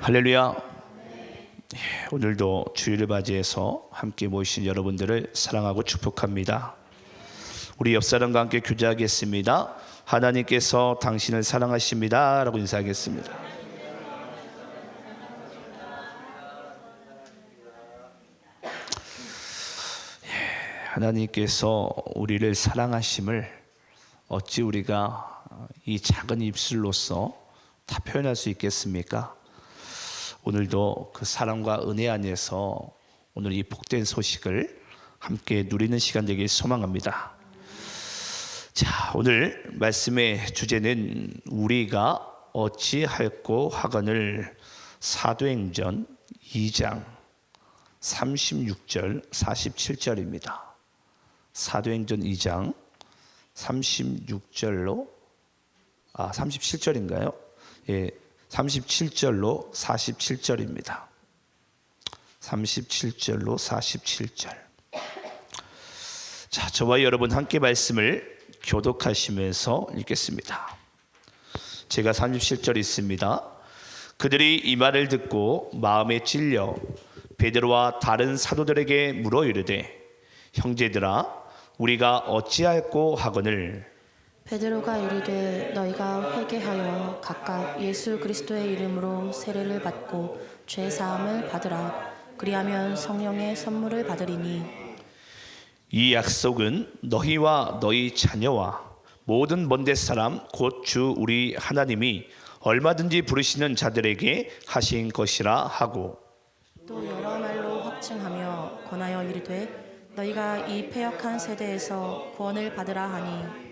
할렐루야. 오늘도 주일을 맞이해서 함께 모이신 여러분들을 사랑하고 축복합니다. 우리 옆 사람과 함께 교제하겠습니다. 하나님께서 당신을 사랑하십니다 라고 인사하겠습니다. 하나님께서 우리를 사랑하심을 어찌 우리가 이 작은 입술로서 다 표현할 수 있겠습니까? 오늘도 그 사랑과 은혜 안에서 오늘 이 복된 소식을 함께 누리는 시간 되길 소망합니다. 자, 오늘 말씀의 주제는 우리가 어찌할꼬 하거늘. 사도행전 2장 36절 47절입니다. 사도행전 2장 36절로 37절인가요? 예, 37절로 47절입니다. 37절로 47절. 자, 저와 여러분 함께 말씀을 교독하시면서 읽겠습니다. 제가 37절 있습니다. 그들이 이 말을 듣고 마음에 찔려 베드로와 다른 사도들에게 물어 이르되 형제들아 우리가 어찌할꼬 하거늘. 베드로가 이르되 너희가 회개하여 각각 예수 그리스도의 이름으로 세례를 받고 죄 사함을 받으라. 그리하면 성령의 선물을 받으리니 이 약속은 너희와 너희 자녀와 모든 먼데 사람 곧 주 우리 하나님이 얼마든지 부르시는 자들에게 하신 것이라 하고, 또 여러 말로 확증하며 권하여 이르되 너희가 이 패역한 세대에서 구원을 받으라 하니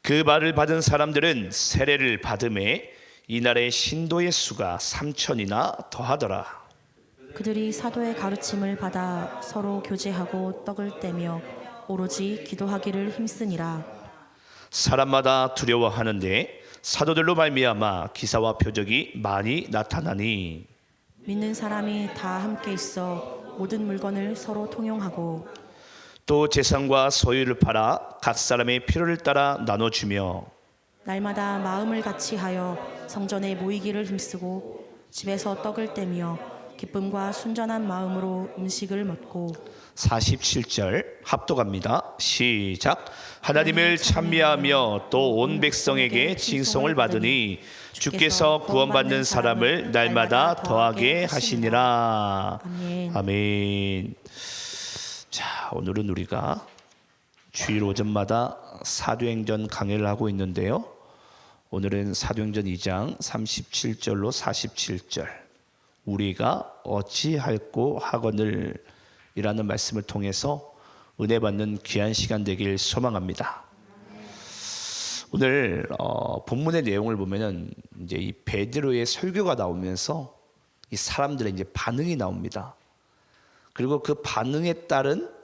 그 말을 받은 사람들은 세례를 받음에 이날의 신도의 수가 3,000이나 더하더라. 그들이 사도의 가르침을 받아 서로 교제하고 떡을 떼며 오로지 기도하기를 힘쓰니라. 사람마다 두려워하는데 사도들로 말미암아 기사와 표적이 많이 나타나니 믿는 사람이 다 함께 있어 모든 물건을 서로 통용하고 또 재산과 소유를 팔아 각 사람의 필요를 따라 나눠주며 날마다 마음을 같이 하여 성전에 모이기를 힘쓰고 집에서 떡을 떼며 기쁨과 순전한 마음으로 음식을 먹고 47절 합독합니다. 시작. 하나님을 찬미하며 또 온 백성에게 칭송을 받으니 주께서 구원받는 사람을 날마다 더하게 하시니라. 아멘. 아멘. 자, 오늘은 우리가 주일 오전마다 사도행전 강해를 하고 있는데요. 오늘은 사도행전 2장 37절로 47절 우리가 어찌할꼬 하거늘 이라는 말씀을 통해서 은혜 받는 귀한 시간 되길 소망합니다. 오늘 본문의 내용을 보면은 이제 이 베드로의 설교가 나오면서 이 사람들의 이제 반응이 나옵니다. 그리고 그 반응에 따른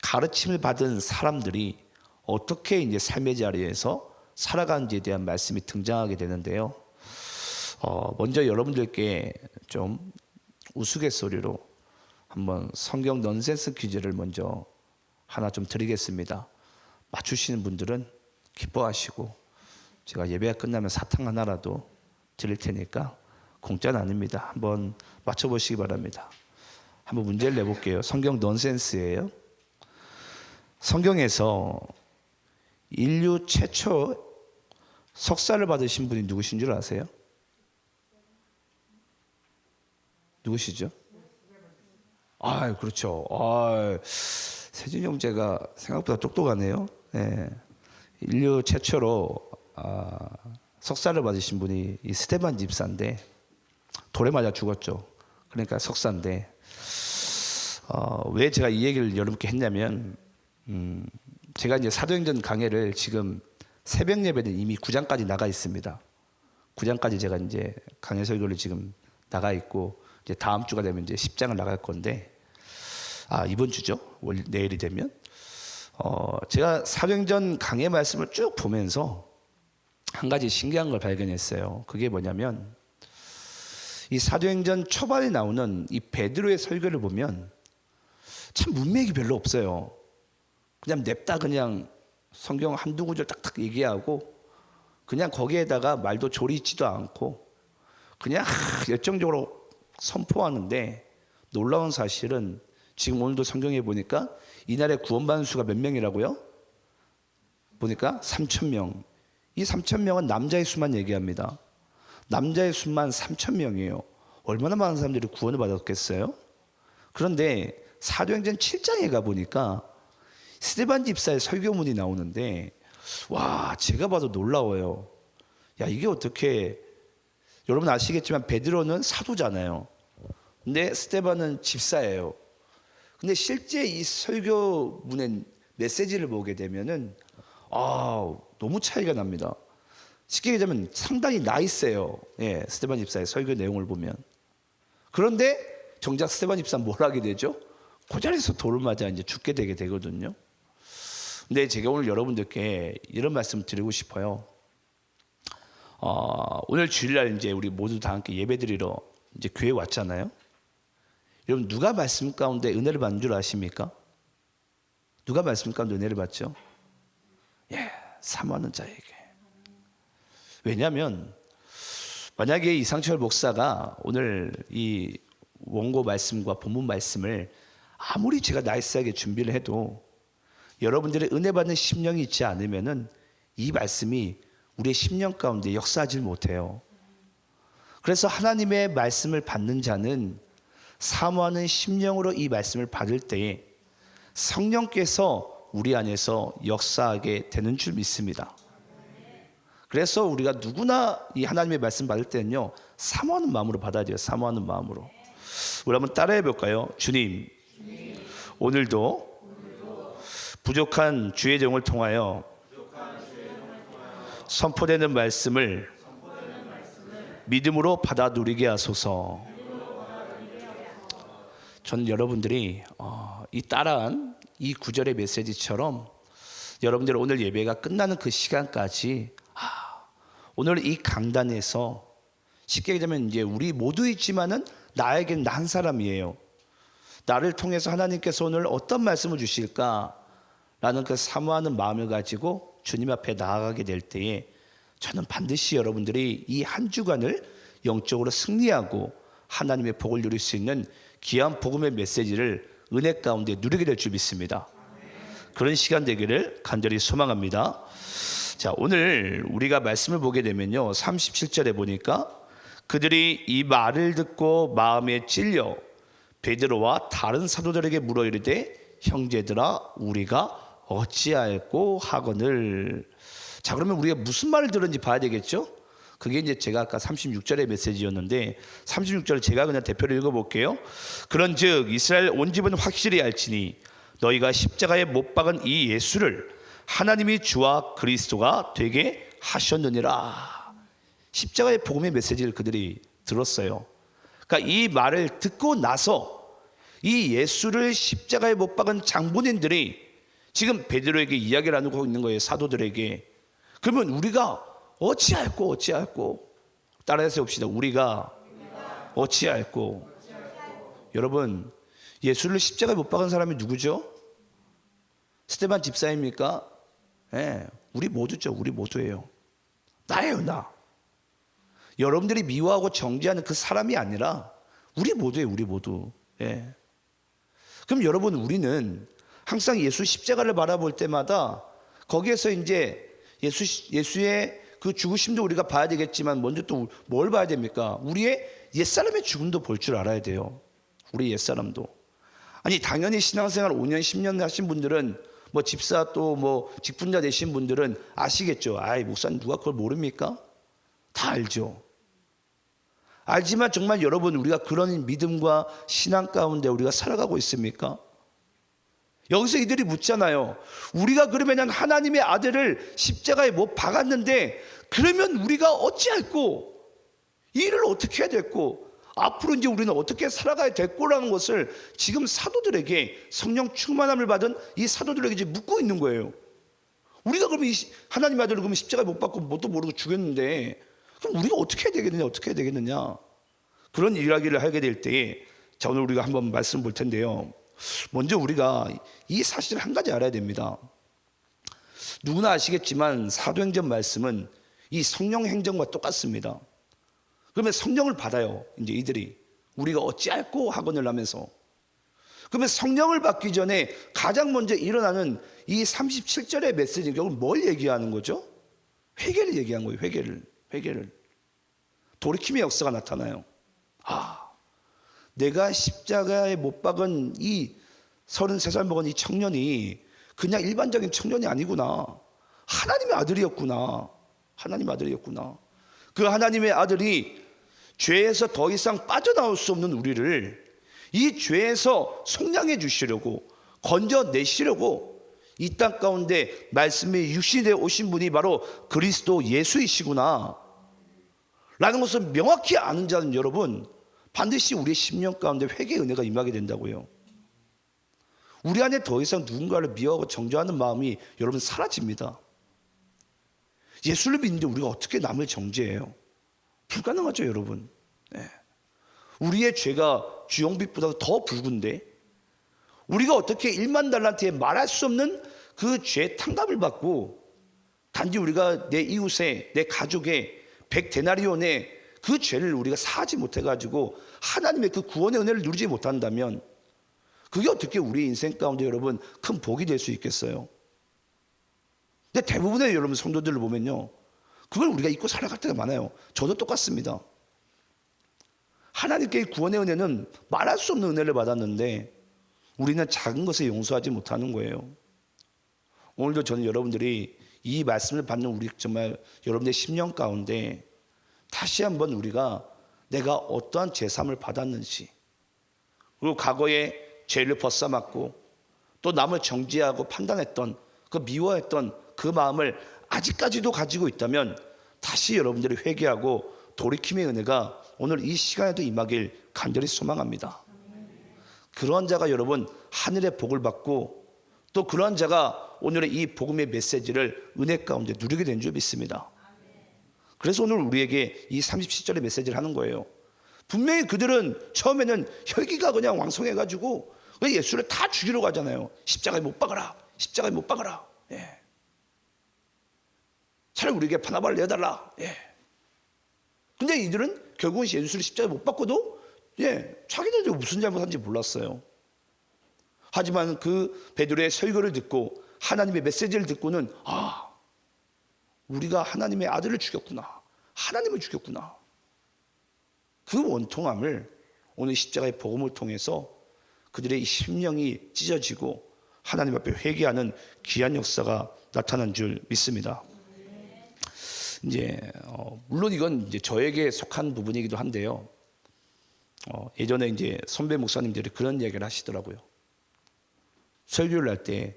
가르침을 받은 사람들이 어떻게 이제 삶의 자리에서 살아가는지에 대한 말씀이 등장하게 되는데요. 먼저 여러분들께 좀 우스갯소리로 한번 성경 넌센스 퀴즈를 먼저 하나 좀 드리겠습니다. 맞추시는 분들은 기뻐하시고 제가 예배가 끝나면 사탕 하나라도 드릴 테니까 공짜는 아닙니다. 한번 맞춰보시기 바랍니다. 한번 문제를 내볼게요. 성경 넌센스예요. 성경에서 인류 최초 석사를 받으신 분이 누구신 줄 아세요? 누구시죠? 그렇죠. 세진 형제가 생각보다 똑똑하네요. 네. 인류 최초로 석사를 받으신 분이 이 스테반 집사인데 돌에 맞아 죽었죠. 그러니까 석사인데 왜 제가 이 얘기를 여러분께 했냐면 제가 이제 사도행전 강해를 지금 새벽 예배는 이미 9장까지 나가 있습니다. 9장까지 제가 이제 강해 설교를 지금 나가 있고 이제 다음 주가 되면 이제 10장을 나갈 건데 이번 주죠. 내일이 되면 제가 사도행전 강해 말씀을 쭉 보면서 한 가지 신기한 걸 발견했어요. 그게 뭐냐면 이 사도행전 초반에 나오는 이 베드로의 설교를 보면 참 문맥이 별로 없어요. 그냥 냅다 그냥 성경 한두 구절 딱딱 얘기하고 그냥 거기에다가 말도 조리지도 않고 그냥 열정적으로 선포하는데 놀라운 사실은 지금 오늘도 성경에 보니까 이날에 구원받은 수가 몇 명이라고요? 보니까 3,000명. 이 3,000명은 남자의 수만 얘기합니다. 남자의 수만 3,000명이에요. 얼마나 많은 사람들이 구원을 받았겠어요? 그런데 사도행전 7장에 가보니까 스데반 집사의 설교문이 나오는데 와, 제가 봐도 놀라워요. 야, 이게 어떻게, 여러분 아시겠지만 베드로는 사도잖아요. 근데 스데반은 집사예요. 근데 실제 이 설교문의 메시지를 보게 되면은 너무 차이가 납니다. 쉽게 얘기하면 상당히 나이스해요. 예, 스데반 집사의 설교 내용을 보면. 그런데 정작 스데반 집사는 뭘 하게 되죠? 그 자리에서 돌을 맞아 이제 죽게 되게 되거든요. 근데 제가 오늘 여러분들께 이런 말씀 드리고 싶어요. 오늘 주일날 이제 우리 모두 다 함께 예배드리러 이제 교회 왔잖아요. 여러분 누가 말씀 가운데 은혜를 받는 줄 아십니까? 누가 말씀 가운데 은혜를 받죠? 예, 사모하는 자에게. 왜냐하면 만약에 이상철 목사가 오늘 이 원고 말씀과 본문 말씀을 아무리 제가 나이스하게 준비를 해도 여러분들의 은혜 받는 심령이 있지 않으면은 이 말씀이 우리의 심령 가운데 역사하지 못해요. 그래서 하나님의 말씀을 받는 자는 사모하는 심령으로 이 말씀을 받을 때에 성령께서 우리 안에서 역사하게 되는 줄 믿습니다. 그래서 우리가 누구나 이 하나님의 말씀 받을 때는요, 사모하는 마음으로 받아야 돼요. 사모하는 마음으로. 우리 한번 따라해 볼까요? 주님, 오늘도 부족한 주의 종을 통하여 선포되는 말씀을 믿음으로 받아 누리게 하소서. 저는 여러분들이 이 따라한 이 구절의 메시지처럼 여러분들 오늘 예배가 끝나는 그 시간까지 오늘 이 강단에서 쉽게 얘기하면 이제 우리 모두 있지만은 나에겐 나 한 사람이에요. 나를 통해서 하나님께서 오늘 어떤 말씀을 주실까라는 그 사모하는 마음을 가지고 주님 앞에 나아가게 될 때에 저는 반드시 여러분들이 이 한 주간을 영적으로 승리하고 하나님의 복을 누릴 수 있는 귀한 복음의 메시지를 은혜 가운데 누리게 될 줄 믿습니다. 그런 시간 되기를 간절히 소망합니다. 자, 오늘 우리가 말씀을 보게 되면요, 37절에 보니까 그들이 이 말을 듣고 마음에 찔려 베드로와 다른 사도들에게 물어 이르되 형제들아 우리가 어찌하였고 하거늘. 자, 그러면 우리가 무슨 말을 들었는지 봐야 되겠죠? 그게 이제 제가 아까 36절의 메시지였는데 36절을 제가 그냥 대표로 읽어볼게요. 그런즉 이스라엘 온 집은 확실히 알지니 너희가 십자가에 못 박은 이 예수를 하나님이 주와 그리스도가 되게 하셨느니라. 십자가의 복음의 메시지를 그들이 들었어요. 그러니까 이 말을 듣고 나서 이 예수를 십자가에 못 박은 장본인들이 지금 베드로에게 이야기를 나누고 있는 거예요. 사도들에게. 그러면 우리가 어찌할꼬 따라해서 봅시다. 우리가 어찌할꼬. 여러분, 예수를 십자가에 못 박은 사람이 누구죠? 스데반 집사입니까? 네, 우리 모두죠. 우리 모두예요. 나예요, 나. 여러분들이 미워하고 정죄하는 그 사람이 아니라 우리 모두예요. 우리 모두. 예. 그럼 여러분, 우리는 항상 예수 십자가를 바라볼 때마다 거기에서 이제 예수의 그 죽으심도 우리가 봐야 되겠지만 먼저 또 뭘 봐야 됩니까? 우리의 옛사람의 죽음도 볼 줄 알아야 돼요. 우리 옛사람도. 아니, 당연히 신앙생활 5년 10년 하신 분들은 뭐 집사 또 뭐 직분자 되신 분들은 아시겠죠. 아이, 목사님 누가 그걸 모릅니까? 다 알죠. 알지만 정말 여러분, 우리가 그런 믿음과 신앙 가운데 우리가 살아가고 있습니까? 여기서 이들이 묻잖아요. 우리가 그러면 하나님의 아들을 십자가에 못 박았는데 그러면 우리가 어찌할꼬? 이 일을 어떻게 해야 될꼬? 앞으로 이제 우리는 어떻게 살아가야 될꼬라는 것을 지금 사도들에게, 성령 충만함을 받은 이 사도들에게 이제 묻고 있는 거예요. 우리가 그러면 하나님의 아들을 그러면 십자가에 못 박고 뭣도 모르고 죽였는데 그럼 우리가 어떻게 해야 되겠느냐, 어떻게 해야 되겠느냐, 그런 이야기를 하게 될 때에, 자, 오늘 우리가 한번 말씀 볼 텐데요. 먼저 우리가 이 사실을 한 가지 알아야 됩니다. 누구나 아시겠지만 사도행전 말씀은 이 성령 행전과 똑같습니다. 그러면 성령을 받아요. 이제 이들이 우리가 어찌할꼬 하거늘 하면서. 그러면 성령을 받기 전에 가장 먼저 일어나는 이 37절의 메시지는 결국 뭘 얘기하는 거죠? 회개를 얘기한 거예요. 회개를. 돌이킴의 역사가 나타나요. 내가 십자가에 못 박은 이 33살 먹은 이 청년이 그냥 일반적인 청년이 아니구나. 하나님의 아들이었구나. 그 하나님의 아들이 죄에서 더 이상 빠져나올 수 없는 우리를 이 죄에서 속량해 주시려고, 건져내시려고 이 땅 가운데 말씀이 육신이 되어 오신 분이 바로 그리스도 예수이시구나 라는 것을 명확히 아는 자는 여러분, 반드시 우리의 심령 가운데 회개의 은혜가 임하게 된다고요. 우리 안에 더 이상 누군가를 미워하고 정죄하는 마음이 여러분 사라집니다. 예수를 믿는데 우리가 어떻게 남을 정죄해요? 불가능하죠, 여러분. 우리의 죄가 주홍빛보다 더 붉은데 우리가 어떻게 1만 달란트에 말할 수 없는 그 죄 탕감을 받고 단지 우리가 내 이웃의, 내 가족의 100데나리온의 그 죄를 우리가 사하지 못해가지고 하나님의 그 구원의 은혜를 누리지 못한다면 그게 어떻게 우리 인생 가운데 여러분 큰 복이 될 수 있겠어요? 근데 대부분의 여러분 성도들을 보면요, 그걸 우리가 잊고 살아갈 때가 많아요. 저도 똑같습니다. 하나님께 구원의 은혜는 말할 수 없는 은혜를 받았는데 우리는 작은 것에 용서하지 못하는 거예요. 오늘도 저는 여러분들이 이 말씀을 받는 우리 정말 여러분의 심령 가운데 다시 한번 우리가 내가 어떠한 제삼을 받았는지, 그리고 과거에 죄를 벗삼았고 또 남을 정죄하고 판단했던 그 미워했던 그 마음을 아직까지도 가지고 있다면 다시 여러분들이 회개하고 돌이킴의 은혜가 오늘 이 시간에도 임하길 간절히 소망합니다. 그러한 자가 여러분 하늘의 복을 받고 또 그러한 자가 오늘의 이 복음의 메시지를 은혜 가운데 누리게 된 줄 믿습니다. 그래서 오늘 우리에게 이 37절의 메시지를 하는 거예요. 분명히 그들은 처음에는 혈기가 그냥 왕성해가지고 예수를 다 죽이러 가잖아요. 십자가에 못 박아라. 차라리 우리에게 바나바를 내달라. 근데 이들은 결국은 예수를 십자가에 못 박고도 자기들도 무슨 잘못한지 몰랐어요. 하지만 그 베드로의 설교를 듣고 하나님의 메시지를 듣고는 우리가 하나님의 아들을 죽였구나, 하나님을 죽였구나, 그 원통함을 오늘 십자가의 복음을 통해서 그들의 심령이 찢어지고 하나님 앞에 회개하는 귀한 역사가 나타난 줄 믿습니다. 이제 물론 이건 이제 저에게 속한 부분이기도 한데요. 예전에 이제 선배 목사님들이 그런 얘기를 하시더라고요. 설교를 할 때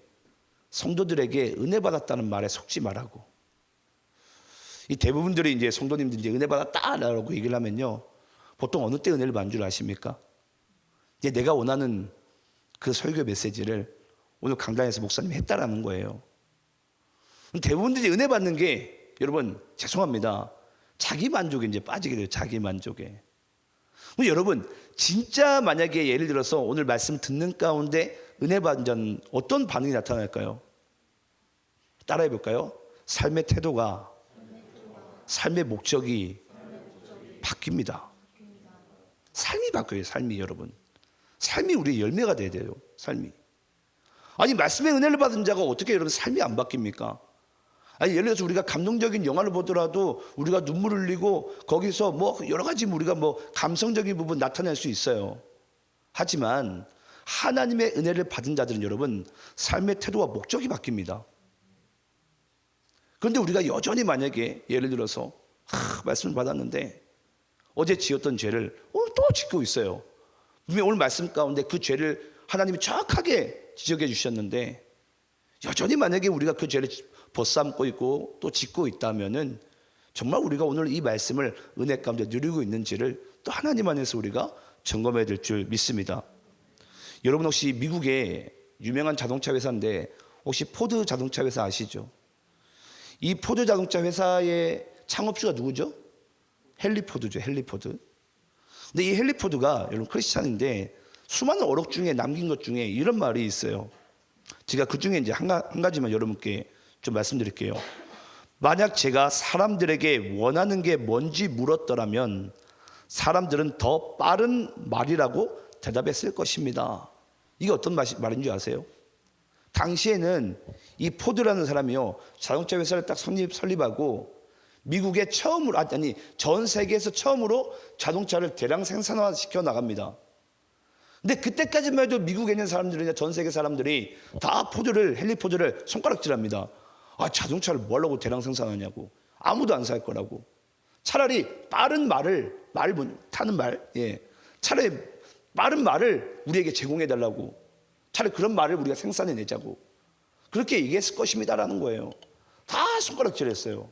성도들에게 은혜 받았다는 말에 속지 말라고. 이 대부분들이 이제 성도님들이 이제 은혜 받았다라고 얘기를 하면요, 보통 어느 때 은혜를 받는 줄 아십니까? 이제 내가 원하는 그 설교 메시지를 오늘 강단에서 목사님이 했다라는 거예요. 대부분들이 은혜 받는 게 여러분 죄송합니다, 자기 만족에 이제 빠지게 돼요. 자기 만족에. 여러분 진짜 만약에 예를 들어서 오늘 말씀 듣는 가운데 은혜 받은 자는 어떤 반응이 나타날까요? 따라해 볼까요? 삶의 태도가, 삶의 목적이 바뀝니다. 삶이 바뀌어요. 삶이 여러분. 삶이 우리의 열매가 돼야 돼요. 삶이. 아니 말씀의 은혜를 받은 자가 어떻게 여러분 삶이 안 바뀝니까? 아니 예를 들어서 우리가 감동적인 영화를 보더라도 우리가 눈물 흘리고 거기서 뭐 여러 가지 우리가 뭐 감성적인 부분 나타낼 수 있어요. 하지만 하나님의 은혜를 받은 자들은 여러분 삶의 태도와 목적이 바뀝니다. 그런데 우리가 여전히 만약에 예를 들어서 말씀을 받았는데 어제 지었던 죄를 오늘 또 짓고 있어요. 분명히 오늘 말씀 가운데 그 죄를 하나님이 정확하게 지적해 주셨는데 여전히 만약에 우리가 그 죄를 벗삼고 있고 또 짓고 있다면은 정말 우리가 오늘 이 말씀을 은혜 가운데 누리고 있는지를 또 하나님 안에서 우리가 점검해야 될 줄 믿습니다. 여러분 혹시 미국의 유명한 자동차 회사인데 혹시 포드 자동차 회사 아시죠? 이 포드 자동차 회사의 창업주가 누구죠? 헨리 포드죠. 헨리 포드. 근데 이 헨리 포드가 여러분 크리스찬인데 수많은 어록 중에 남긴 것 중에 이런 말이 있어요. 제가 그 중에 이제 한 가지만 여러분께 좀 말씀드릴게요. 만약 제가 사람들에게 원하는 게 뭔지 물었더라면 사람들은 더 빠른 말이라고 대답했을 것입니다. 이게 어떤 말인 줄 아세요? 당시에는 이 포드라는 사람이요, 자동차 회사를 딱 설립하고 미국에 처음으로, 아니 전 세계에서 처음으로 자동차를 대량 생산화시켜 나갑니다. 근데 그때까지만 해도 미국에 있는 사람들이나 전 세계 사람들이 다 헨리 포드를 손가락질합니다. 아, 자동차를 뭐 하려고 대량 생산하냐고. 아무도 안 살 거라고. 차라리 빠른 타는 말, 차라리 빠른 말을 우리에게 제공해 달라고. 차라리 그런 말을 우리가 생산해 내자고. 그렇게 얘기했을 것입니다라는 거예요. 다 손가락질했어요.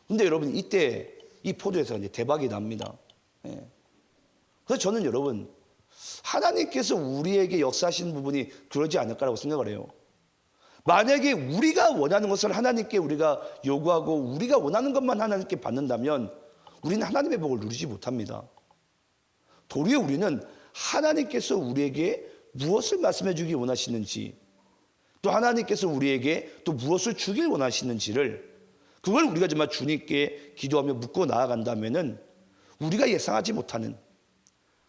근데 여러분, 이때 이 포드에서 이제 대박이 납니다. 그래서 저는 여러분, 하나님께서 우리에게 역사하시는 부분이 그러지 않을까라고 생각을 해요. 만약에 우리가 원하는 것을 하나님께 우리가 요구하고 우리가 원하는 것만 하나님께 받는다면 우리는 하나님의 복을 누리지 못합니다. 도리어 우리는 하나님께서 우리에게 무엇을 말씀해 주기 원하시는지, 또 하나님께서 우리에게 또 무엇을 주길 원하시는지를, 그걸 우리가 정말 주님께 기도하며 묻고 나아간다면은 우리가 예상하지 못하는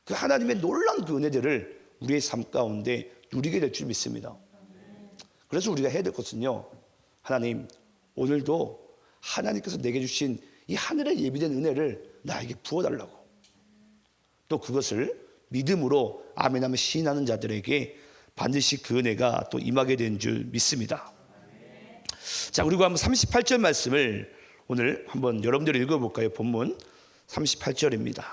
그 하나님의 놀라운 그 은혜들을 우리의 삶 가운데 누리게 될 줄 믿습니다. 그래서 우리가 해야 될 것은요, 하나님, 오늘도 하나님께서 내게 주신 이 하늘에 예비된 은혜를 나에게 부어달라고, 또 그것을 믿음으로 아멘하며 시인하는 자들에게 반드시 그 은혜가 또 임하게 된 줄 믿습니다. 자, 그리고 한번 38절 말씀을 오늘 한번 여러분들이 읽어볼까요? 본문 38절입니다.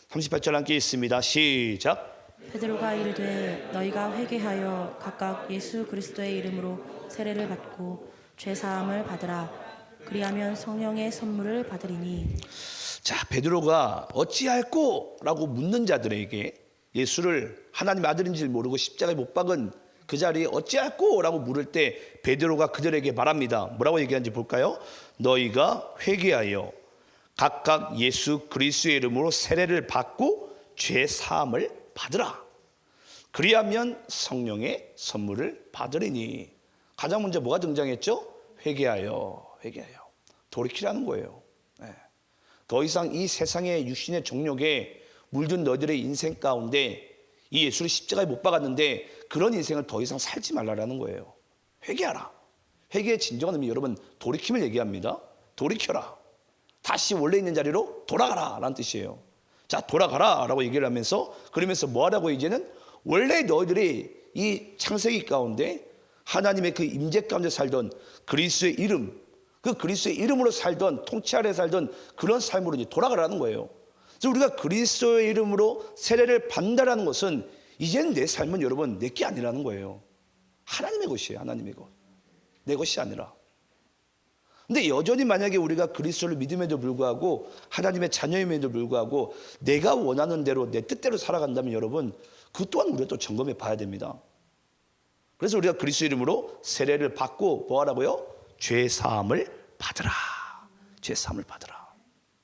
38절 함께 있습니다. 시작. 베드로가 이르되 너희가 회개하여 각각 예수 그리스도의 이름으로 세례를 받고 죄 사함을 받으라. 그리하면 성령의 선물을 받으리니. 자, 베드로가 어찌할꼬? 라고 묻는 자들에게, 예수를 하나님의 아들인지 모르고 십자가에 못 박은 그 자리에 어찌할꼬? 라고 물을 때 베드로가 그들에게 말합니다. 뭐라고 얘기하는지 볼까요? 너희가 회개하여 각각 예수 그리스도의 이름으로 세례를 받고 죄 사함을 받으라. 그리하면 성령의 선물을 받으리니. 가장 먼저 뭐가 등장했죠? 회개하여. 돌이키라는 거예요. 더 이상 이 세상의 육신의 정욕에 물든 너희들의 인생 가운데 이 예수를 십자가에 못 박았는데 그런 인생을 더 이상 살지 말라라는 거예요. 회개하라. 회개의 진정한 의미, 여러분, 돌이킴을 얘기합니다. 돌이켜라. 다시 원래 있는 자리로 돌아가라 라는 뜻이에요. 자, 돌아가라 라고 얘기를 하면서, 그러면서 뭐 하라고, 이제는 원래 너희들이 이 창세기 가운데 하나님의 그 임재 가운데 살던 그리스도의 이름, 그 그리스도의 이름으로 살던, 통치 아래 살던 그런 삶으로 이제 돌아가라는 거예요. 그래서 우리가 그리스도의 이름으로 세례를 받는다라는 것은 이제는 내 삶은 여러분 내게 아니라는 거예요. 하나님의 것이에요. 하나님의 것. 내 것이 아니라. 근데 여전히 만약에 우리가 그리스도를 믿음에도 불구하고 하나님의 자녀임에도 불구하고 내가 원하는 대로 내 뜻대로 살아간다면 여러분, 그 또한 우리가 또 점검해 봐야 됩니다. 그래서 우리가 그리스도 이름으로 세례를 받고 뭐 하라고요? 죄 사함을 받으라. 죄 사함을 받으라.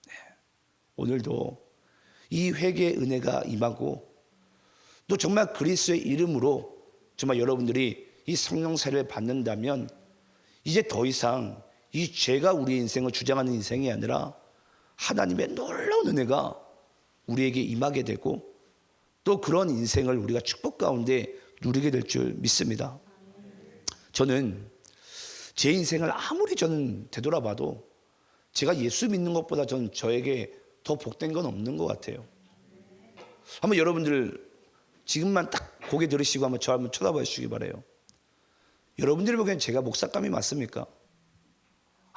네. 오늘도 이 회개의 은혜가 임하고 또 정말 그리스도의 이름으로 정말 여러분들이 이 성령 세례를 받는다면 이제 더 이상 이 죄가 우리의 인생을 주장하는 인생이 아니라 하나님의 놀라운 은혜가 우리에게 임하게 되고 또 그런 인생을 우리가 축복 가운데 누리게 될 줄 믿습니다. 저는 제 인생을 아무리 저는 되돌아봐도 제가 예수 믿는 것보다 저는 저에게 더 복된 건 없는 것 같아요. 한번 여러분들 지금만 딱 고개 들으시고 한번 저 한번 쳐다봐 주시기 바라요. 여러분들이 보기엔 제가 목사감이 맞습니까?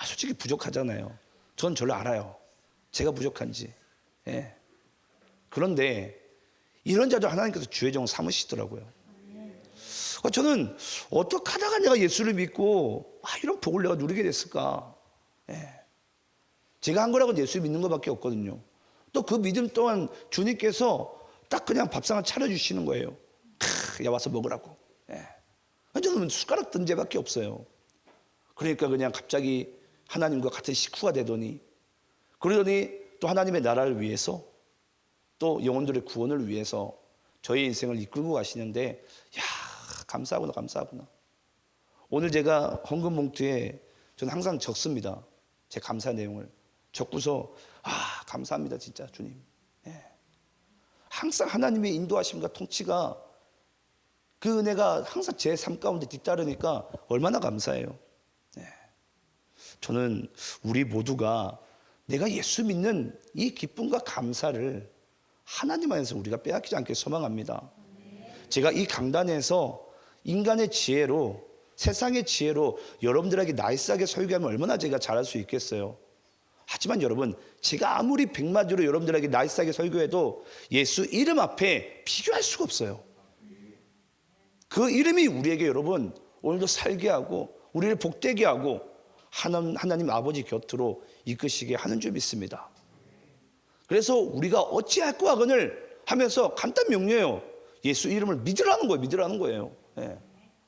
솔직히 부족하잖아요. 전 저를 알아요. 제가 부족한지. 예. 그런데 이런 자도 하나님께서 주의 종 삼으시더라고요. 저는 어떻게 하다가 내가 예수를 믿고 이런 복을 내가 누리게 됐을까? 예. 제가 한 거라고는 예수 믿는 것밖에 없거든요. 또 그 믿음 또한 주님께서 딱 그냥 밥상을 차려주시는 거예요. 야, 와서 먹으라고. 예. 저는 숟가락 든 죄밖에 없어요. 그러니까 그냥 갑자기 하나님과 같은 식구가 되더니, 그러더니 또 하나님의 나라를 위해서 또 영혼들의 구원을 위해서 저의 인생을 이끌고 가시는데, 야, 감사하구나. 오늘 제가 헌금 봉투에 저는 항상 적습니다. 제 감사 내용을 적고서 감사합니다 진짜 주님. 항상 하나님의 인도하심과 통치가 그 은혜가 항상 제 삶 가운데 뒤따르니까 얼마나 감사해요. 저는 우리 모두가 내가 예수 믿는 이 기쁨과 감사를 하나님 안에서 우리가 빼앗기지 않게 소망합니다. 제가 이 강단에서 인간의 지혜로, 세상의 지혜로 여러분들에게 나이스하게 설교하면 얼마나 제가 잘할 수 있겠어요. 하지만 여러분, 제가 아무리 백마디로 여러분들에게 나이스하게 설교해도 예수 이름 앞에 비교할 수가 없어요. 그 이름이 우리에게 여러분 오늘도 살게 하고 우리를 복되게 하고 하나님 아버지 곁으로 이끄시게 하는 줄 믿습니다. 그래서 우리가 어찌할꼬 하거늘 하면서 간단 명료해요. 예수 이름을 믿으라는 거예요. 믿으라는 거예요.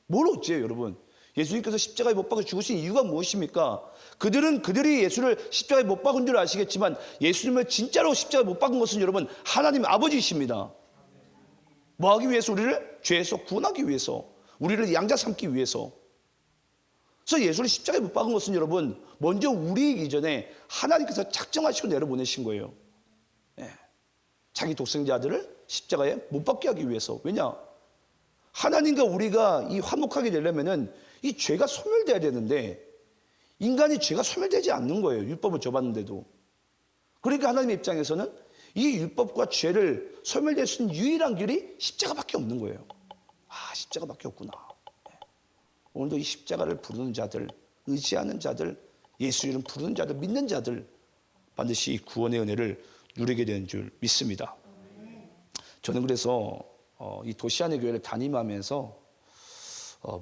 뭘 어찌해요, 여러분? 예수님께서 십자가에 못 박아 죽으신 이유가 무엇입니까? 그들이 예수를 십자가에 못 박은 줄 아시겠지만 예수님을 진짜로 십자가에 못 박은 것은 여러분 하나님 아버지이십니다. 뭐 하기 위해서? 우리를 죄에서 구원하기 위해서, 우리를 양자 삼기 위해서. 그래서 예수를 십자가에 못 박은 것은 여러분 먼저 우리이기 전에 하나님께서 작정하시고 내려보내신 거예요. 자기 독생자 아들을 십자가에 못 박게 하기 위해서. 왜냐? 하나님과 우리가 이 화목하게 되려면은 이 죄가 소멸돼야 되는데 인간이 죄가 소멸되지 않는 거예요. 율법을 줘봤는데도. 그러니까 하나님의 입장에서는 이 율법과 죄를 소멸될 수 있는 유일한 길이 십자가밖에 없는 거예요. 아, 십자가밖에 없구나. 오늘도 이 십자가를 부르는 자들, 의지하는 자들, 예수 이름 부르는 자들, 믿는 자들 반드시 이 구원의 은혜를 누리게 되는 줄 믿습니다. 저는 그래서 이 도시 안의 교회를 담임하면서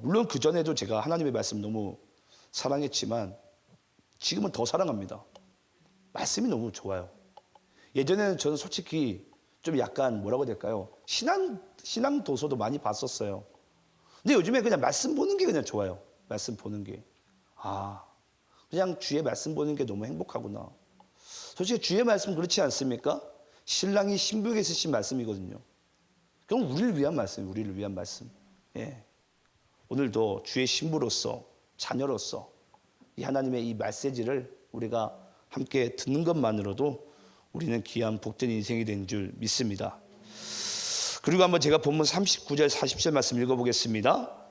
물론 그전에도 제가 하나님의 말씀 너무 사랑했지만 지금은 더 사랑합니다. 말씀이 너무 좋아요. 예전에는 저는 솔직히 좀 약간 뭐라고 해야 될까요? 신앙 도서도 많이 봤었어요. 근데 요즘에 그냥 말씀 보는 게 그냥 좋아요. 말씀 보는 게. 그냥 주의 말씀 보는 게 너무 행복하구나. 솔직히 주의 말씀 그렇지 않습니까? 신랑이 신부에게 쓰신 말씀이거든요. 그럼 우리를 위한 말씀이에요. 우리를 위한 말씀. 오늘도 주의 신부로서, 자녀로서 이 하나님의 이 메시지를 우리가 함께 듣는 것만으로도 우리는 귀한 복된 인생이 된 줄 믿습니다. 그리고 한번 제가 본문 39절 40절 말씀 읽어보겠습니다.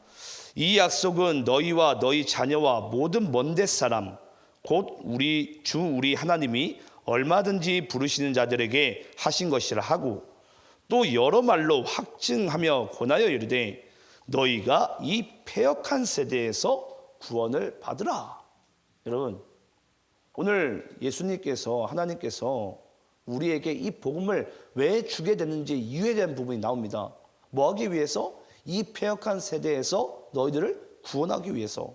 이 약속은 너희와 너희 자녀와 모든 먼데 사람 곧 우리 하나님이 얼마든지 부르시는 자들에게 하신 것이라 하고 또 여러 말로 확증하며 권하여 이르되 너희가 이 패역한 세대에서 구원을 받으라. 여러분, 오늘 예수님께서, 하나님께서 우리에게 이 복음을 왜 주게 됐는지 이유에 대한 부분이 나옵니다. 뭐 하기 위해서? 이 패역한 세대에서 너희들을 구원하기 위해서.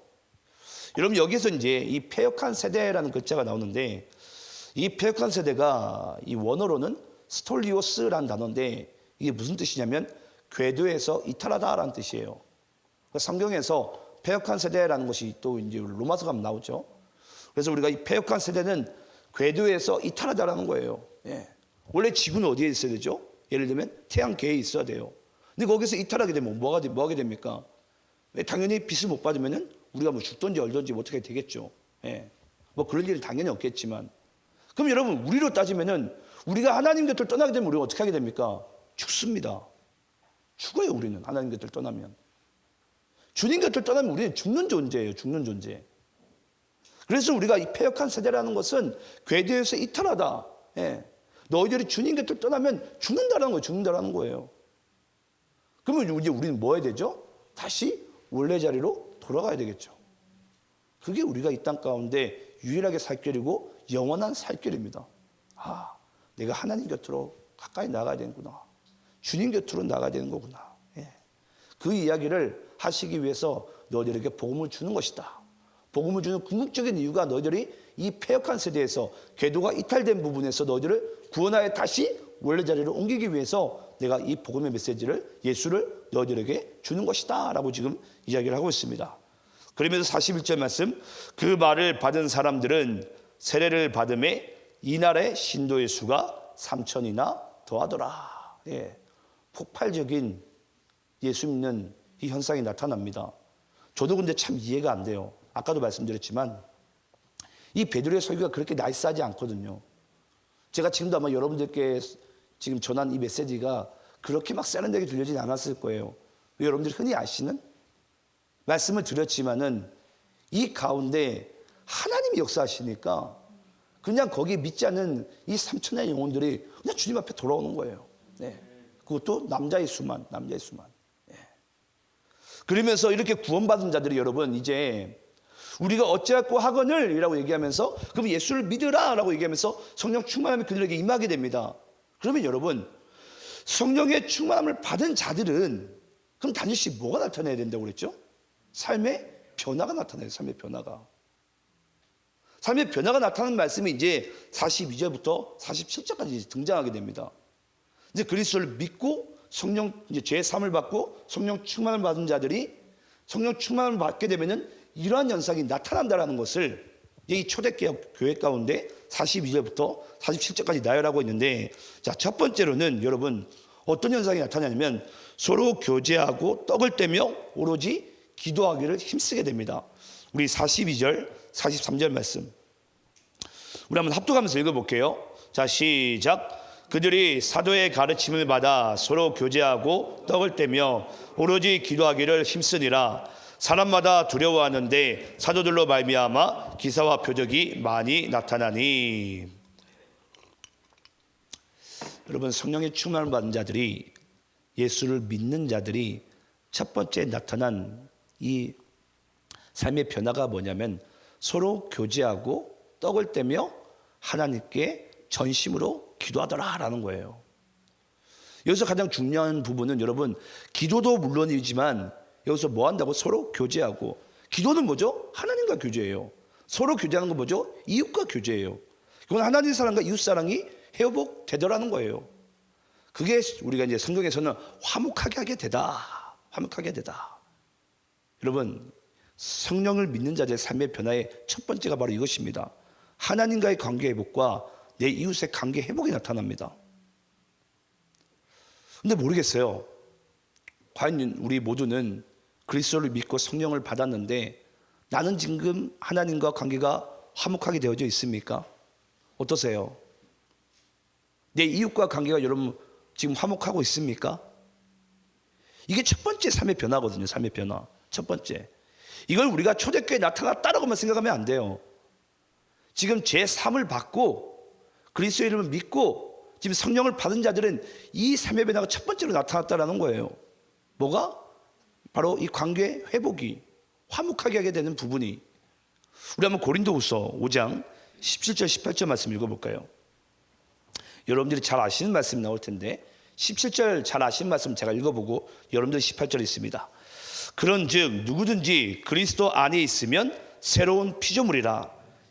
여러분, 여기서 이제 이 패역한 세대라는 글자가 나오는데 이 패역한 세대가 이 원어로는 스톨리오스라는 단어인데 이게 무슨 뜻이냐면 궤도에서 이탈하다라는 뜻이에요. 성경에서 패역한 세대라는 것이 또 이제 로마서 가면 나오죠. 그래서 우리가 이 패역한 세대는 궤도에서 이탈하다라는 거예요. 원래 지구는 어디에 있어야 되죠? 예를 들면 태양계에 있어야 돼요. 근데 거기서 이탈하게 되면 뭐 하게 됩니까? 당연히 빛을 못 받으면 우리가 뭐 죽든지 얼든지 뭐 어떻게 되겠죠. 뭐 그런 일은 당연히 없겠지만. 그럼 여러분, 우리로 따지면은 우리가 하나님 곁을 떠나게 되면 우리가 어떻게 하게 됩니까? 죽습니다. 죽어요, 우리는. 하나님 곁을 떠나면. 주님 곁을 떠나면 우리는 죽는 존재예요. 죽는 존재. 그래서 우리가 이 패역한 세대라는 것은 궤도에서 이탈하다. 너희들이 주님 곁을 떠나면 죽는다라는 거예요. 죽는다라는 거예요. 그러면 이제 우리는 뭐 해야 되죠? 다시 원래 자리로 돌아가야 되겠죠. 그게 우리가 이 땅 가운데 유일하게 살 길이고 영원한 살 길입니다. 내가 하나님 곁으로 가까이 나가야 되는구나. 주님 곁으로 나가야 되는 거구나. 그 이야기를 하시기 위해서 너희들에게 복음을 주는 것이다. 복음을 주는 궁극적인 이유가 너희들이 이 패역한 세대에서 궤도가 이탈된 부분에서 너희들을 구원하여 다시 원래 자리로 옮기기 위해서 내가 이 복음의 메시지를, 예수를 너희들에게 주는 것이다 라고 지금 이야기를 하고 있습니다. 그러면서 41절 말씀, 그 말을 받은 사람들은 세례를 받음에 이날의 신도의 수가 3,000이나 더하더라. 폭발적인 예수 믿는 이 현상이 나타납니다. 저도 근데 참 이해가 안 돼요. 아까도 말씀드렸지만 이 베드로의 설교가 그렇게 나이스하지 않거든요. 제가 지금도 아마 여러분들께 지금 전한 이 메시지가 그렇게 막 세련되게 들려지지 않았을 거예요. 여러분들이 흔히 아시는 말씀을 드렸지만은 이 가운데 하나님이 역사하시니까 그냥 거기에 믿지 않는 이 3천의 영혼들이 그냥 주님 앞에 돌아오는 거예요. 네. 그것도 남자의 수만. 네. 그러면서 이렇게 구원받은 자들이 여러분 이제 우리가 어찌하고 하거늘 이라고 얘기하면서 그럼 예수를 믿으라 라고 얘기하면서 성령 충만함이 그들에게 임하게 됩니다. 그러면 여러분 성령의 충만함을 받은 자들은 그럼 반드시 뭐가 나타나야 된다고 그랬죠? 삶의 변화가 나타나요. 삶의 변화가. 삶의 변화가 나타나는 말씀이 이제 42절부터 47절까지 등장하게 됩니다. 이제 그리스도를 믿고 성령 이제 죄 사함을 받고 성령 충만을 받은 자들이 성령 충만을 받게 되면은 이러한 현상이 나타난다라는 것을 이 초대교회 교회 가운데 42절부터 47절까지 나열하고 있는데, 자, 첫 번째로는 여러분 어떤 현상이 나타나냐면 서로 교제하고 떡을 떼며 오로지 기도하기를 힘쓰게 됩니다. 우리 42절 43절 말씀 우리 한번 합독하면서 읽어볼게요. 자, 시작. 그들이 사도의 가르침을 받아 서로 교제하고 떡을 떼며 오로지 기도하기를 힘쓰니라. 사람마다 두려워하는데 사도들로 말미암아 기사와 표적이 많이 나타나니. 여러분 성령의 충만을 받은 자들이 예수를 믿는 자들이 첫 번째 나타난 이 삶의 변화가 뭐냐면 서로 교제하고 떡을 떼며 하나님께 전심으로 기도하더라라는 거예요. 여기서 가장 중요한 부분은 여러분 기도도 물론이지만 여기서 뭐 한다고? 서로 교제하고. 기도는 뭐죠? 하나님과 교제예요. 서로 교제하는 건 뭐죠? 이웃과 교제예요. 그건 하나님 사랑과 이웃 사랑이 회복되더라는 거예요. 그게 우리가 이제 성경에서는 화목하게 하게 되다. 화목하게 되다. 여러분 성령을 믿는 자들의 삶의 변화의 첫 번째가 바로 이것입니다. 하나님과의 관계 회복과 내 이웃의 관계 회복이 나타납니다. 근데 모르겠어요. 과연 우리 모두는 그리스도를 믿고 성령을 받았는데 나는 지금 하나님과 관계가 화목하게 되어져 있습니까? 어떠세요? 내 이웃과 관계가 여러분 지금 화목하고 있습니까? 이게 첫 번째 삶의 변화거든요. 삶의 변화. 첫 번째. 이걸 우리가 초대교회에 나타났다라고만 생각하면 안 돼요. 지금 제3을 받고 그리스도의 이름을 믿고 지금 성령을 받은 자들은 이 삶의 변화가 첫 번째로 나타났다라는 거예요. 뭐가? 바로 이 관계 회복이 화목하게 하게 되는 부분이. 우리 한번 고린도후서 5장 17절 18절 말씀 읽어볼까요? 여러분들이 잘 아시는 말씀 나올 텐데 17절 잘 아시는 말씀 제가 읽어보고 여러분들 18절 있습니다. 그런즉 누구든지 그리스도 안에 있으면 새로운 피조물이라.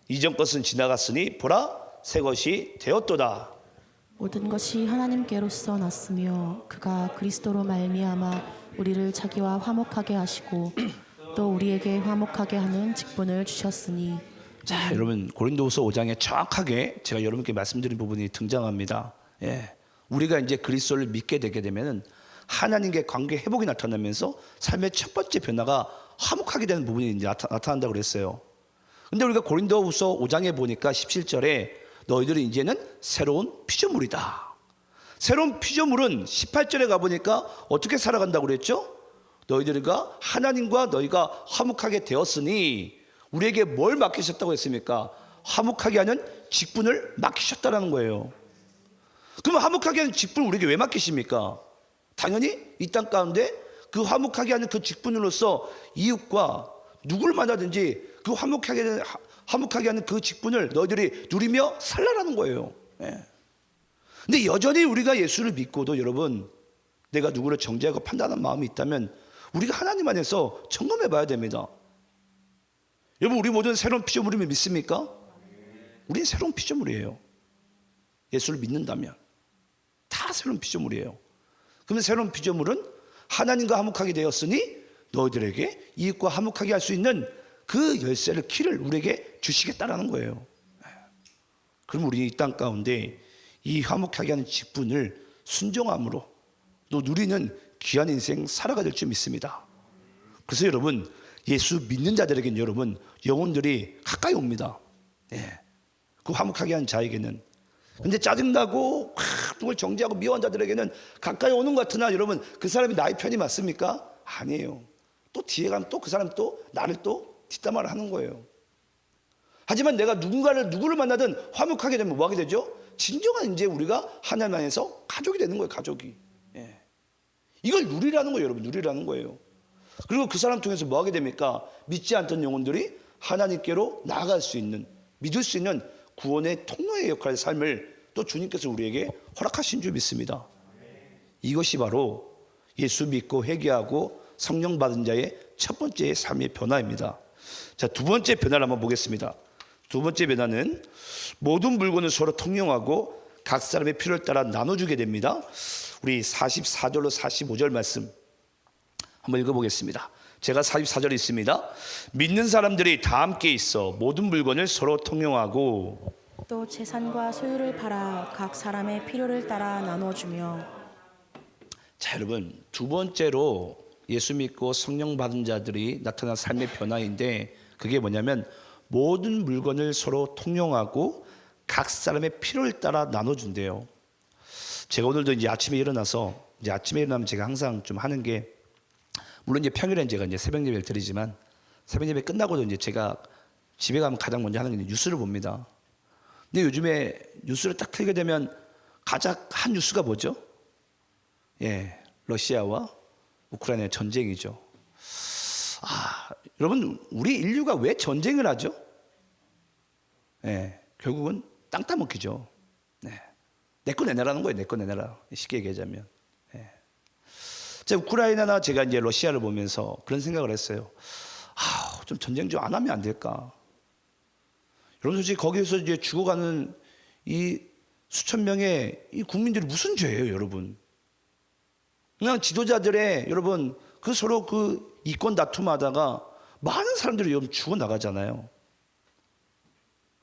이전 것은 지나갔으니 보라 새 것이 되었도다. 모든 것이 하나님께로서 났으며 그가 그리스도로 말미암아 우리를 자기와 화목하게 하시고 또 우리에게 화목하게 하는 직분을 주셨으니. 자, 여러분 고린도후서 5장에 정확하게 제가 여러분께 말씀드린 부분이 등장합니다. 예, 우리가 이제 그리스도를 믿게 되게 되면은 하나님과의 관계 회복이 나타나면서 삶의 첫 번째 변화가 화목하게 되는 부분이 이제 나타난다고 그랬어요. 근데 우리가 고린도후서 5장에 보니까 17절에 너희들이 이제는 새로운 피조물이다. 새로운 피조물은 18절에 가보니까 어떻게 살아간다고 그랬죠? 너희들과 하나님과 너희가 화목하게 되었으니 우리에게 뭘 맡기셨다고 했습니까? 화목하게 하는 직분을 맡기셨다는 거예요. 그럼 화목하게 하는 직분을 우리에게 왜 맡기십니까? 당연히 이 땅 가운데 그 화목하게 하는 그 직분으로서 이웃과 누구를 만나든지 그 화목하게 하는 그 직분을 너희들이 누리며 살라라는 거예요. 예. 근데 여전히 우리가 예수를 믿고도 여러분 내가 누구를 정죄하고 판단하는 마음이 있다면 우리가 하나님 안에서 점검해 봐야 됩니다. 여러분 우리 모두는 새로운 피조물임을 믿습니까? 우리는 새로운 피조물이에요. 예수를 믿는다면 다 새로운 피조물이에요. 그러면 새로운 피조물은 하나님과 화목하게 되었으니 너희들에게 이웃과 화목하게 할 수 있는 그 열쇠를 키를 우리에게 주시겠다라는 거예요. 그럼 우리 이 땅 가운데 이 화목하게 하는 직분을 순종함으로 또 누리는 귀한 인생 살아가 될 줄 믿습니다. 그래서 여러분 예수 믿는 자들에게는 여러분 영혼들이 가까이 옵니다. 그 화목하게 하는 자에게는. 근데 짜증나고 누굴 정죄하고 미워한 자들에게는 가까이 오는 것 같으나 여러분, 그 사람이 나의 편이 맞습니까? 아니에요. 또 뒤에 가면 또 그 사람 또 나를 또 뒷담화를 하는 거예요. 하지만 내가 누구를 만나든 화목하게 되면 뭐 하게 되죠? 진정한 이제 우리가 하나님 안에서 가족이 되는 거예요. 가족이. 예. 이걸 누리라는 거예요. 여러분, 누리라는 거예요. 그리고 그 사람 통해서 뭐 하게 됩니까? 믿지 않던 영혼들이 하나님께로 나아갈 수 있는, 믿을 수 있는 구원의 통로의 역할의 삶을 또 주님께서 우리에게 허락하신 줄 믿습니다. 이것이 바로 예수 믿고 회개하고 성령 받은 자의 첫 번째 삶의 변화입니다. 자, 두 번째 변화를 한번 보겠습니다. 두 번째 변화는 모든 물건을 서로 통용하고 각 사람의 필요를 따라 나눠주게 됩니다. 우리 44절로 45절 말씀 한번 읽어보겠습니다. 제가 44절에 있습니다. 믿는 사람들이 다 함께 있어 모든 물건을 서로 통용하고 또 재산과 소유를 팔아 각 사람의 필요를 따라 나눠주며. 자, 여러분, 두 번째로 예수 믿고 성령 받은 자들이 나타난 삶의 변화인데, 그게 뭐냐면 모든 물건을 서로 통용하고 각 사람의 필요를 따라 나눠준대요. 제가 오늘도 이제 아침에 일어나면 제가 항상 좀 하는 게, 물론 이제 평일엔 제가 이제 새벽 예배를 드리지만 새벽 예배 끝나고도 이제 제가 집에 가면 가장 먼저 하는 게 뉴스를 봅니다. 근데 요즘에 뉴스를 딱 틀게 되면 가장 한 뉴스가 뭐죠? 예, 러시아와 우크라이나의 전쟁이죠. 여러분, 우리 인류가 왜 전쟁을 하죠? 예, 결국은 땅 따먹기죠. 네. 내 거 내놔라는 거예요. 내 거 내놔라. 쉽게 얘기하자면. 예. 제가 우크라이나나 제가 이제 러시아를 보면서 그런 생각을 했어요. 좀 전쟁 좀 안 하면 안 될까? 여러분, 솔직히 거기에서 이제 죽어가는 이 수천 명의 이 국민들이 무슨 죄예요, 여러분? 그냥 지도자들의 여러분 그 서로 그 이권 다툼하다가 많은 사람들이 여러분 죽어 나가잖아요.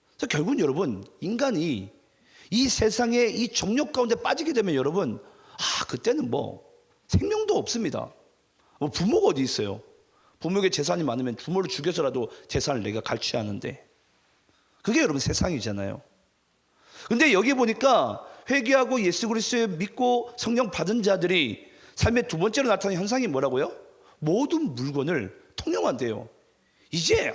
그래서 결국은 여러분, 인간이 이 세상의 이 정욕 가운데 빠지게 되면 여러분, 그때는 뭐 생명도 없습니다. 뭐 부모가 어디 있어요? 부모에게 재산이 많으면 부모를 죽여서라도 재산을 내가 갈취하는데, 그게 여러분 세상이잖아요. 근데 여기 보니까 회개하고 예수 그리스도를 믿고 성령 받은 자들이 삶의 두 번째로 나타나는 현상이 뭐라고요? 모든 물건을 통용한대요. 이제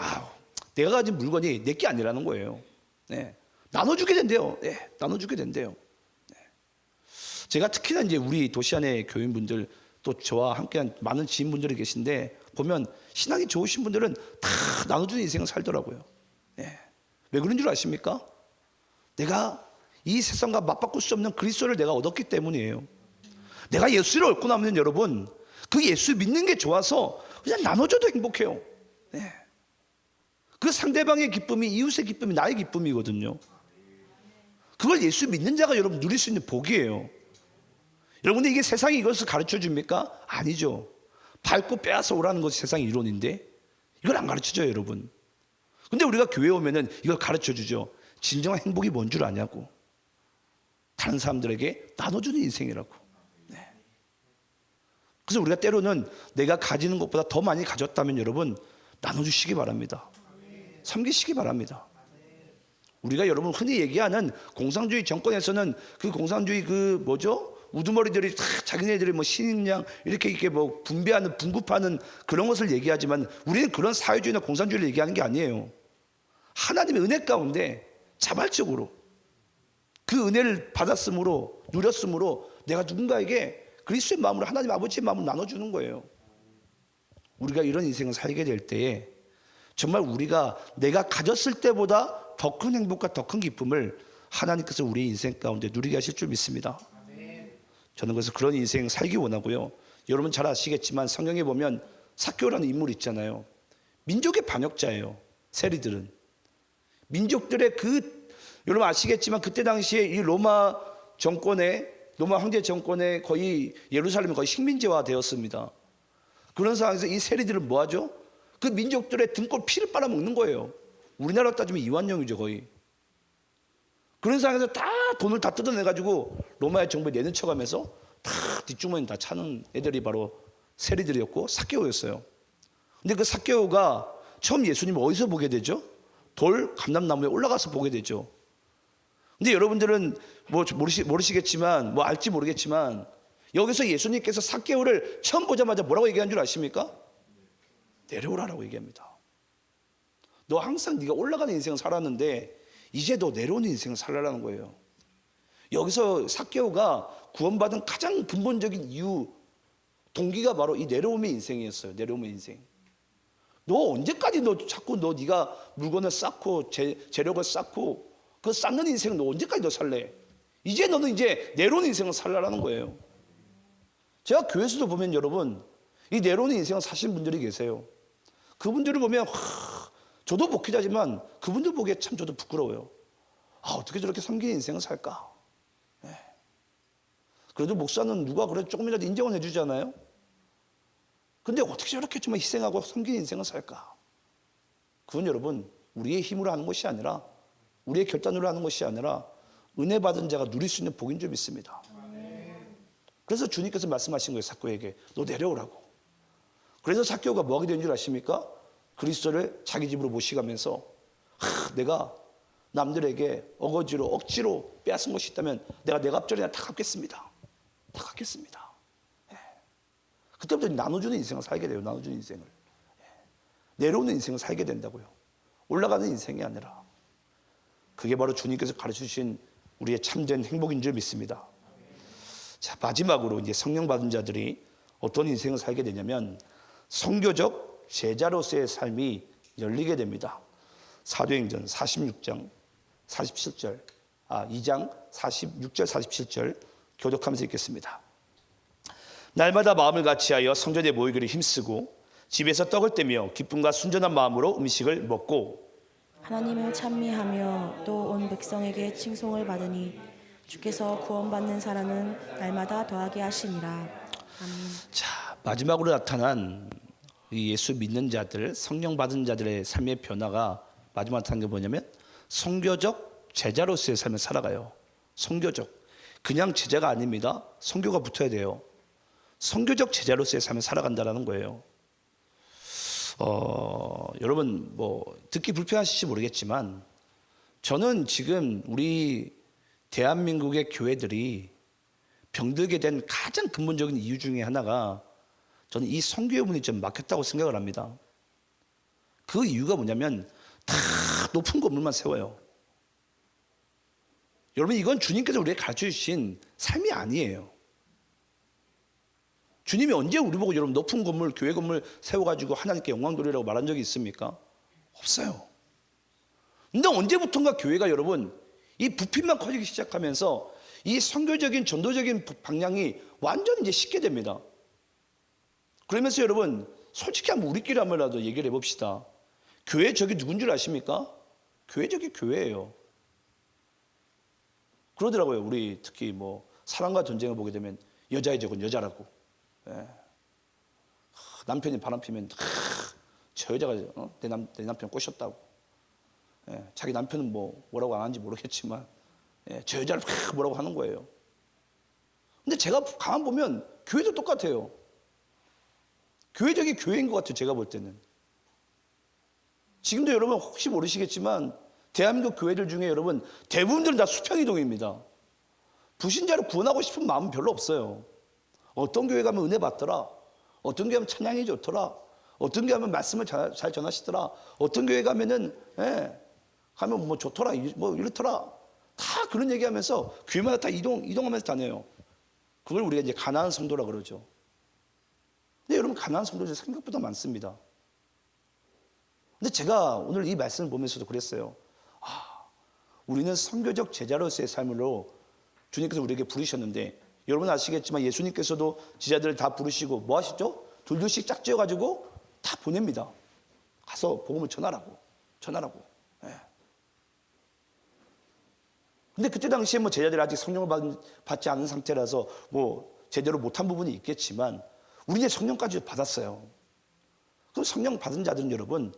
내가 가진 물건이 내 게 아니라는 거예요. 네. 나눠주게 된대요. 네. 나눠주게 된대요. 네. 제가 특히나 이제 우리 도시 안에 교인분들, 또 저와 함께한 많은 지인분들이 계신데, 보면 신앙이 좋으신 분들은 다 나눠주는 인생을 살더라고요. 네. 왜 그런 줄 아십니까? 내가 이 세상과 맞바꿀 수 없는 그리스도를 내가 얻었기 때문이에요. 내가 예수를 얻고 나면 여러분, 그 예수 믿는 게 좋아서 그냥 나눠줘도 행복해요. 네. 그 상대방의 기쁨이, 이웃의 기쁨이 나의 기쁨이거든요. 그걸 예수 믿는 자가 여러분 누릴 수 있는 복이에요. 여러분, 이게 세상이 이것을 가르쳐 줍니까? 아니죠. 밟고 빼앗아 오라는 것이 세상의 이론인데 이걸 안 가르쳐줘요, 여러분. 근데 우리가 교회에 오면은 이걸 가르쳐 주죠. 진정한 행복이 뭔 줄 아냐고. 다른 사람들에게 나눠주는 인생이라고. 네. 그래서 우리가 때로는 내가 가지는 것보다 더 많이 가졌다면 여러분, 나눠주시기 바랍니다. 섬기시기 바랍니다. 우리가 여러분 흔히 얘기하는 공산주의 정권에서는 그 공산주의 그 뭐죠? 우두머리들이 자기네들이 뭐 신인양 이렇게 뭐 분배하는, 분급하는 그런 것을 얘기하지만, 우리는 그런 사회주의나 공산주의를 얘기하는 게 아니에요. 하나님의 은혜 가운데 자발적으로 그 은혜를 받았으므로, 누렸으므로 내가 누군가에게 그리스도의 마음으로, 하나님 아버지의 마음으로 나눠주는 거예요. 우리가 이런 인생을 살게 될 때에 정말 우리가 내가 가졌을 때보다 더 큰 행복과 더 큰 기쁨을 하나님께서 우리 인생 가운데 누리게 하실 줄 믿습니다. 저는 그래서 그런 인생 살기 원하고요. 여러분 잘 아시겠지만 성경에 보면 삭개오라는 인물이 있잖아요. 민족의 반역자예요. 세리들은 민족들의 여러분 아시겠지만 그때 당시에 이 로마 황제 정권에 거의 예루살렘이 거의 식민지화 되었습니다. 그런 상황에서 이 세리들은 뭐 하죠? 그 민족들의 등골 피를 빨아먹는 거예요. 우리나라로 따지면 이완용이죠, 거의. 그런 상황에서 다 돈을 다 뜯어내가지고 로마의 정부에 내는 척하면서 다 뒷주머니 다 차는 애들이 바로 세리들이었고 삭개오였어요. 근데 그 삭개오가 처음 예수님을 어디서 보게 되죠? 돌 감람나무에 올라가서 보게 되죠. 근데 여러분들은 뭐 모르시겠지만, 뭐 알지 모르겠지만, 여기서 예수님께서 삭개오를 처음 보자마자 뭐라고 얘기한 줄 아십니까? 내려오라라고 얘기합니다. 너 항상 네가 올라가는 인생을 살았는데 이제 너 내려오는 인생을 살라라는 거예요. 여기서 삭개오가 구원받은 가장 근본적인 이유, 동기가 바로 이 내려옴의 인생이었어요. 내려옴의 인생. 너 언제까지 자꾸 네가 물건을 쌓고 재력을 쌓고 그 쌓는 인생을 너 언제까지 너 살래? 이제 너는 이제 내려오는 인생을 살라라는 거예요. 제가 교회에서도 보면 여러분, 이 내려오는 인생을 사신 분들이 계세요. 그분들을 보면 저도 목회자지만 그분들 보기에 참 저도 부끄러워요. 어떻게 저렇게 섬기는 인생을 살까? 네. 그래도 목사는 누가 그래도 조금이라도 인정은 해주잖아요. 근데 어떻게 저렇게 정말 희생하고 섬기는 인생을 살까? 그건 여러분, 우리의 힘으로 하는 것이 아니라, 우리의 결단으로 하는 것이 아니라 은혜 받은 자가 누릴 수 있는 복인 줄 믿습니다. 그래서 주님께서 말씀하신 거예요. 삭개오에게 너 내려오라고. 그래서 삭개오가 뭐 하게 된 줄 아십니까? 그리스도를 자기 집으로 모시가면서 내가 남들에게 어거지로 억지로 빼앗은 것이 있다면 내가 내 갑절에 다 갚겠습니다. 다 갚겠습니다. 그때부터 나눠주는 인생을 살게 돼요. 나눠주는 인생을. 내려오는 인생을 살게 된다고요. 올라가는 인생이 아니라. 그게 바로 주님께서 가르쳐주신 우리의 참된 행복인 줄 믿습니다. 자, 마지막으로 이제 성령 받은 자들이 어떤 인생을 살게 되냐면 선교적 제자로서의 삶이 열리게 됩니다. 사도행전 46장 47절, 2장 46절 47절 교독하면서 읽겠습니다. 날마다 마음을 같이하여 성전에 모이기를 힘쓰고 집에서 떡을 떼며 기쁨과 순전한 마음으로 음식을 먹고 하나님을 찬미하며 또 온 백성에게 칭송을 받으니 주께서 구원받는 사람은 날마다 더하게 하시니라. 아멘. 자, 마지막으로 나타난 이 예수 믿는 자들, 성령 받은 자들의 삶의 변화가 마지막 나타난 게 뭐냐면 선교적 제자로서의 삶을 살아가요. 선교적. 그냥 제자가 아닙니다. 선교가 붙어야 돼요. 선교적 제자로서의 삶을 살아간다는 거예요. 여러분 뭐 듣기 불편하실지 모르겠지만 저는 지금 우리 대한민국의 교회들이 병들게 된 가장 근본적인 이유 중에 하나가 저는 이 선교의 문이 좀 막혔다고 생각을 합니다. 그 이유가 뭐냐면 다 높은 건물만 세워요. 여러분 이건 주님께서 우리에게 가르쳐 주신 삶이 아니에요. 주님이 언제 우리 보고 여러분 높은 건물, 교회 건물 세워가지고 하나님께 영광 돌리라고 말한 적이 있습니까? 없어요. 근데 언제부턴가 교회가 여러분 이 부핀만 커지기 시작하면서 이 선교적인 전도적인 방향이 완전 이제 식게 됩니다. 그러면서 여러분 솔직히 한번 우리끼리 한번라도 얘기를 해봅시다. 교회 적이 누군 줄 아십니까? 교회 적이 교회예요. 그러더라고요. 우리 특히 뭐 사랑과 전쟁을 보게 되면 여자의 적은 여자라고. 예. 남편이 바람 피면 저 여자가 내 남편 꼬셨다고. 예. 자기 남편은 뭐라고 안 하는지 모르겠지만 저 여자를 뭐라고 하는 거예요. 근데 제가 가만 보면 교회도 똑같아요. 교회적인 교회인 것 같아요. 제가 볼 때는. 지금도 여러분 혹시 모르시겠지만 대한민국 교회들 중에 여러분 대부분들은 다 수평이동입니다. 불신자를 구원하고 싶은 마음은 별로 없어요. 어떤 교회 가면 은혜 받더라. 어떤 교회 가면 찬양이 좋더라. 어떤 교회 가면 말씀을 잘 전하시더라. 어떤 교회 가면은 가면 뭐 좋더라. 뭐 이렇더라. 다 그런 얘기하면서 교회마다 다 이동하면서 다녀요. 그걸 우리가 이제 가나안 성도라 그러죠. 근데 여러분 가나안 성도들 생각보다 많습니다. 근데 제가 오늘 이 말씀을 보면서도 그랬어요. 우리는 선교적 제자로서의 삶으로 주님께서 우리에게 부르셨는데 여러분 아시겠지만 예수님께서도 제자들을 다 부르시고 뭐 하시죠? 둘둘씩 짝지어가지고 다 보냅니다. 가서 복음을 전하라고. 예. 근데 그때 당시에 뭐 제자들이 아직 성령을 받지 않은 상태라서 뭐 제대로 못한 부분이 있겠지만 우리는 성령까지 받았어요. 그럼 성령 받은 자들은 여러분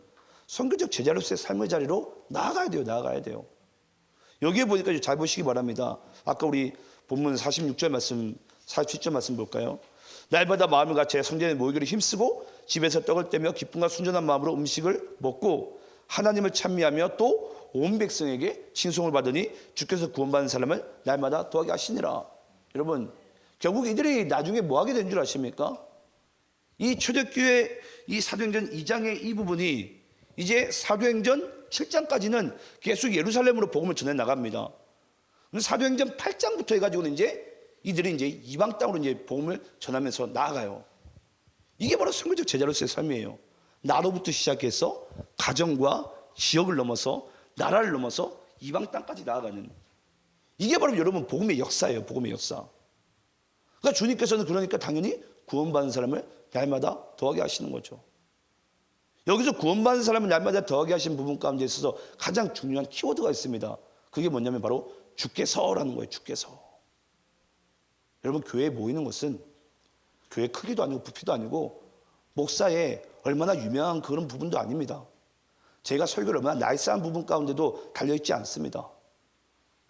선교적 제자로서의 삶의 자리로 나아가야 돼요. 여기에 보니까 잘 보시기 바랍니다. 아까 우리 본문 46절 말씀, 47절 말씀 볼까요? 날마다 마음을 같이 성전에 모이기를 힘쓰고 집에서 떡을 떼며 기쁨과 순전한 마음으로 음식을 먹고 하나님을 찬미하며 또 온 백성에게 칭송을 받으니 주께서 구원받은 사람을 날마다 더하게 하시니라. 여러분, 결국 이들이 나중에 뭐 하게 된 줄 아십니까? 이 초대교회 이 사도행전 2장의 이 부분이 이제 사도행전 7장까지는 계속 예루살렘으로 복음을 전해 나갑니다. 사도행전 8장부터 해가지고는 이제 이들이 이제 이방 땅으로 이제 복음을 전하면서 나아가요. 이게 바로 선교적 제자로서의 삶이에요. 나로부터 시작해서 가정과 지역을 넘어서 나라를 넘어서 이방 땅까지 나아가는, 이게 바로 여러분 복음의 역사예요. 복음의 역사. 그러니까 주님께서는 그러니까 당연히 구원받은 사람을 날마다 더하게 하시는 거죠. 여기서 구원받은 사람을 날마다 더하게 하신 부분 가운데 있어서 가장 중요한 키워드가 있습니다. 그게 뭐냐면 바로 주께서라는 거예요. 주께서. 여러분, 교회에 모이는 것은 교회 크기도 아니고 부피도 아니고 목사의 얼마나 유명한 그런 부분도 아닙니다. 제가 설교를 얼마나 나이스한 부분 가운데도 달려있지 않습니다.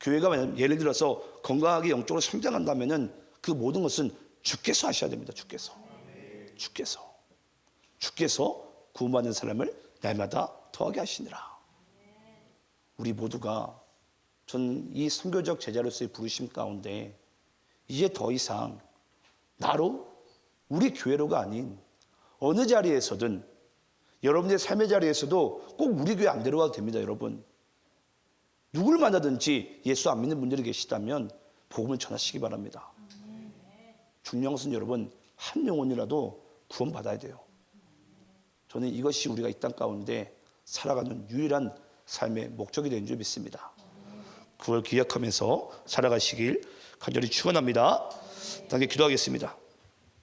교회가 예를 들어서 건강하게 영적으로 성장한다면 그 모든 것은 주께서 하셔야 됩니다. 주께서 구원받는 사람을 날마다 더하게 하시니라. 우리 모두가 전 이 선교적 제자로서의 부르심 가운데 이제 더 이상 나로, 우리 교회로가 아닌 어느 자리에서든, 여러분의 삶의 자리에서도 꼭 우리 교회 안 데려가도 됩니다. 여러분, 누굴 만나든지 예수 안 믿는 분들이 계시다면 복음을 전하시기 바랍니다. 중요한 것은 여러분, 한 영혼이라도 구원받아야 돼요. 저는 이것이 우리가 이 땅 가운데 살아가는 유일한 삶의 목적이 되는 줄 믿습니다. 그걸 기억하면서 살아가시길 간절히 축원합니다. 당에 기도하겠습니다.